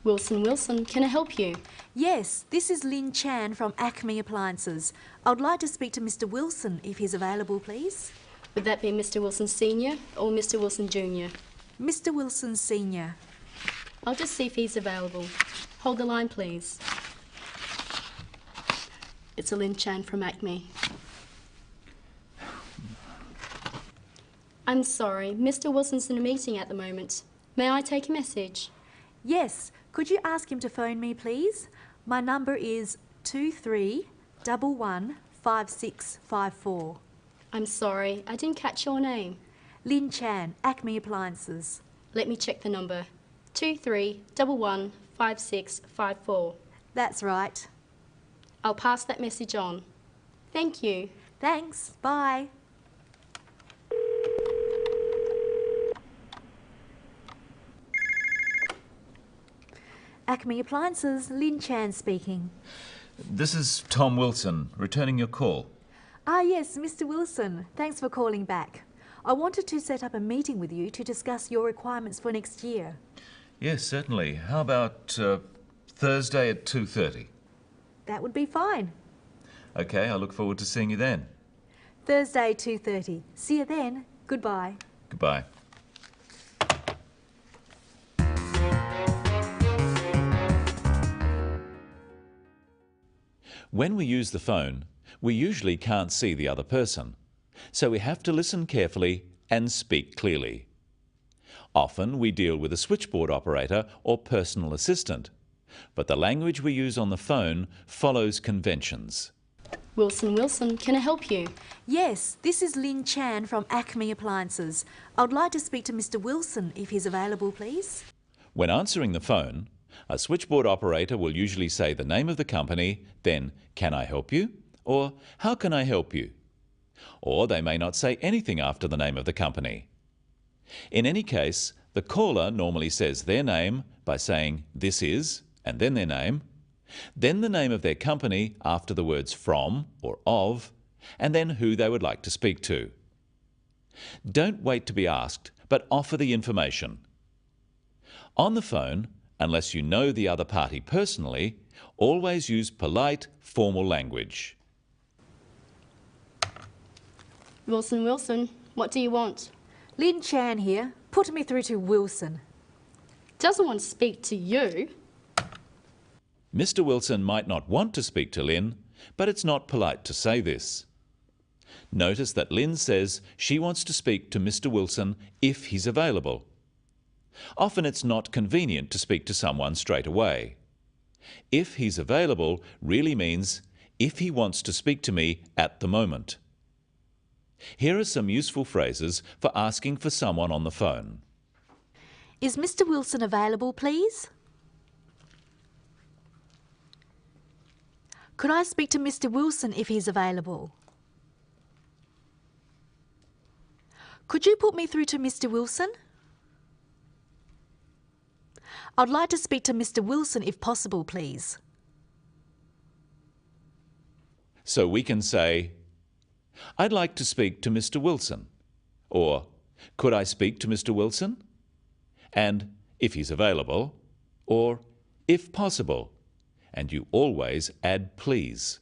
Wilson, can I help you? Yes, this is Lynn Chan from Acme Appliances. I would like to speak to Mr. Wilson if he's available, please. Would that be Mr. Wilson Sr. or Mr. Wilson Jr.? Mr. Wilson Sr. I'll just see if he's available. Hold the line, please. It's Lynn Chan from Acme. I'm sorry, Mr. Wilson's in a meeting at the moment. May I take a message? Yes, could you ask him to phone me, please? My number is 23115654. I'm sorry, I didn't catch your name. Lynn Chan, Acme Appliances. Let me check the number. 23115654. That's right. I'll pass that message on. Thank you. Thanks. Bye. Acme Appliances, Lynn Chan speaking. This is Tom Wilson, returning your call. Ah yes, Mr. Wilson. Thanks for calling back. I wanted to set up a meeting with you to discuss your requirements for next year. Yes, certainly. How about Thursday at 2:30? That would be fine. Okay, I look forward to seeing you then. Thursday, 2:30. See you then. Goodbye. Goodbye. When we use the phone, we usually can't see the other person, so we have to listen carefully and speak clearly. Often we deal with a switchboard operator or personal assistant, but the language we use on the phone follows conventions. Wilson, can I help you? Yes, this is Lynn Chan from Acme Appliances. I would like to speak to Mr. Wilson if he's available, please. When answering the phone, a switchboard operator will usually say the name of the company, then "Can I help you?" or "How can I help you?" Or they may not say anything after the name of the company. In any case, the caller normally says their name by saying "This is," and then their name, then the name of their company after the words "from" or "of," and then who they would like to speak to. Don't wait to be asked, but offer the information. On the phone, unless you know the other party personally, always use polite, formal language. Wilson, what do you want? Lynn Chan here. Put me through to Wilson. Doesn't want to speak to you. Mr. Wilson might not want to speak to Lynn, but it's not polite to say this. Notice that Lynn says she wants to speak to Mr. Wilson if he's available. Often it's not convenient to speak to someone straight away. If he's available really means if he wants to speak to me at the moment. Here are some useful phrases for asking for someone on the phone. Is Mr. Wilson available, please? Could I speak to Mr. Wilson if he's available? Could you put me through to Mr. Wilson? I'd like to speak to Mr. Wilson if possible, please. So we can say, "I'd like to speak to Mr. Wilson," or "Could I speak to Mr. Wilson?" and "if he's available," or "if possible," and you always add "please."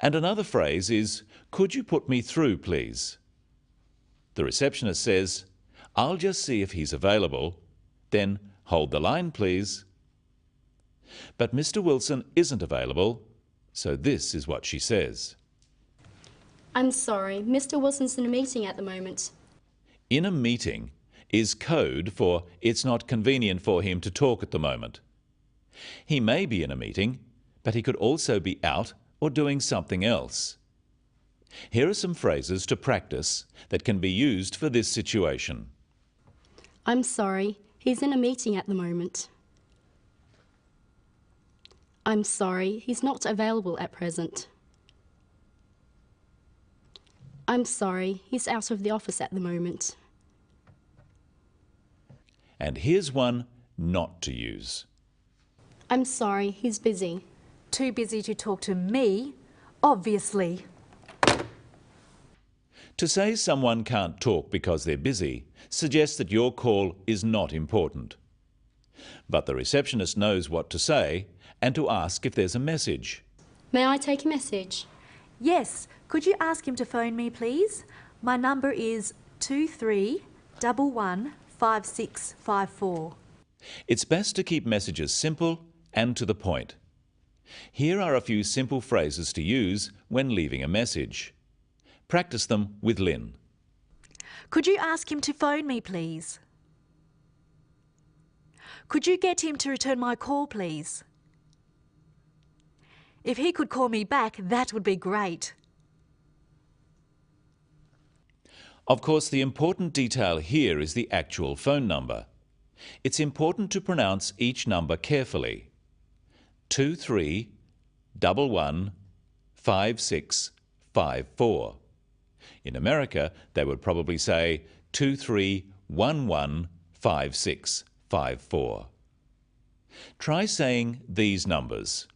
And another phrase is, "Could you put me through, please?" The receptionist says, "I'll just see if he's available," then "Hold the line, please." But Mr. Wilson isn't available, so this is what she says. I'm sorry, Mr. Wilson's in a meeting at the moment. "In a meeting" is code for it's not convenient for him to talk at the moment. He may be in a meeting, but he could also be out or doing something else. Here are some phrases to practice that can be used for this situation. I'm sorry, he's in a meeting at the moment. I'm sorry, he's not available at present. I'm sorry, he's out of the office at the moment. And here's one not to use. I'm sorry, he's busy. Too busy to talk to me? Obviously. To say someone can't talk because they're busy suggests that your call is not important. But the receptionist knows what to say and to ask if there's a message. May I take a message? Yes, could you ask him to phone me, please? My number is 23115654. It's best to keep messages simple and to the point. Here are a few simple phrases to use when leaving a message. Practice them with Lynn. Could you ask him to phone me, please? Could you get him to return my call, please? If he could call me back, that would be great. Of course, the important detail here is the actual phone number. It's important to pronounce each number carefully. 23115654. In America, they would probably say 23115654. Try saying these numbers.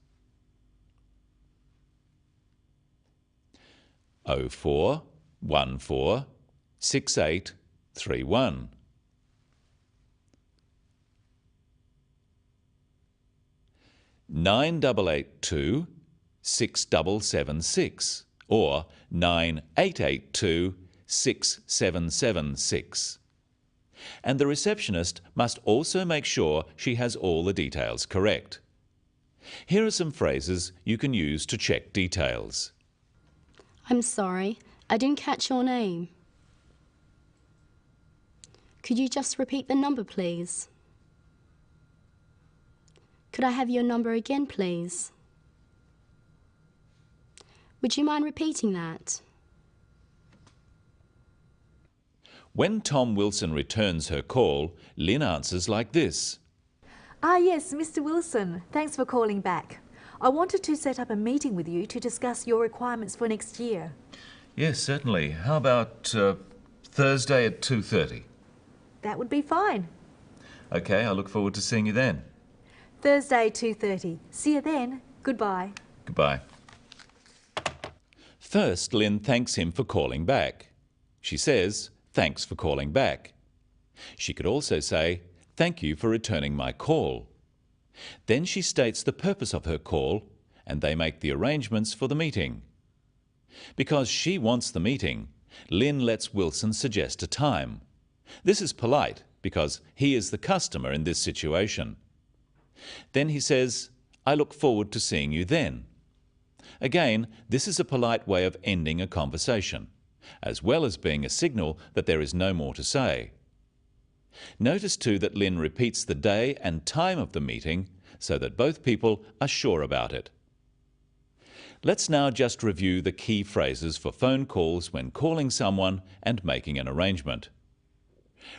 04146831. 98826776 or 98826776. And the receptionist must also make sure she has all the details correct. Here are some phrases you can use to check details. I'm sorry, I didn't catch your name. Could you just repeat the number, please? Could I have your number again, please? Would you mind repeating that? When Tom Wilson returns her call, Lynn answers like this. Ah yes, Mr. Wilson, thanks for calling back. I wanted to set up a meeting with you to discuss your requirements for next year. Yes, certainly. How about Thursday at 2:30? That would be fine. Okay, I look forward to seeing you then. Thursday, 2:30. See you then. Goodbye. Goodbye. First, Lynn thanks him for calling back. She says, "Thanks for calling back." She could also say, "Thank you for returning my call." Then she states the purpose of her call and they make the arrangements for the meeting. Because she wants the meeting, Lynn lets Wilson suggest a time. This is polite because he is the customer in this situation. Then he says, "I look forward to seeing you then." Again, this is a polite way of ending a conversation, as well as being a signal that there is no more to say. Notice too that Lynn repeats the day and time of the meeting so that both people are sure about it. Let's now just review the key phrases for phone calls when calling someone and making an arrangement.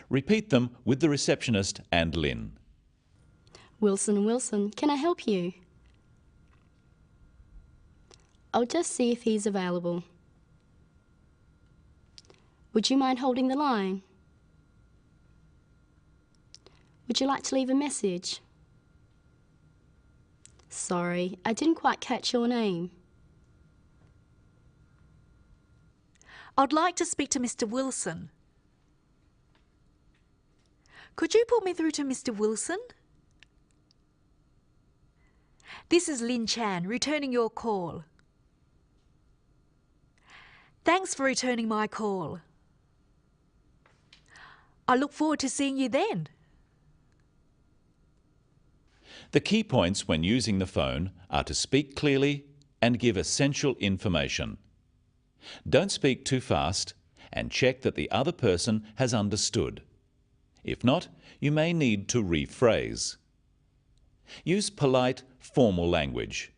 Repeat them with the receptionist and Lynn. Wilson, can I help you? I'll just see if he's available. Would you mind holding the line? Would you like to leave a message? Sorry, I didn't quite catch your name. I'd like to speak to Mr. Wilson. Could you put me through to Mr. Wilson? This is Lynn Chan, returning your call. Thanks for returning my call. I look forward to seeing you then. The key points when using the phone are to speak clearly and give essential information. Don't speak too fast and check that the other person has understood. If not, you may need to rephrase. Use polite, formal language.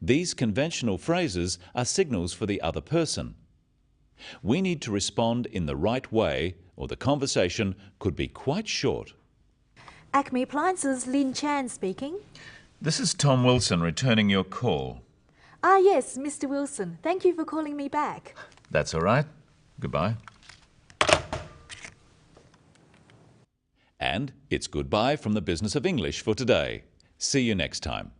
These conventional phrases are signals for the other person. We need to respond in the right way or the conversation could be quite short. Acme Appliances, Lynn Chan speaking. This is Tom Wilson returning your call. Ah yes, Mr. Wilson. Thank you for calling me back. That's all right. Goodbye. And it's goodbye from the Business of English for today. See you next time.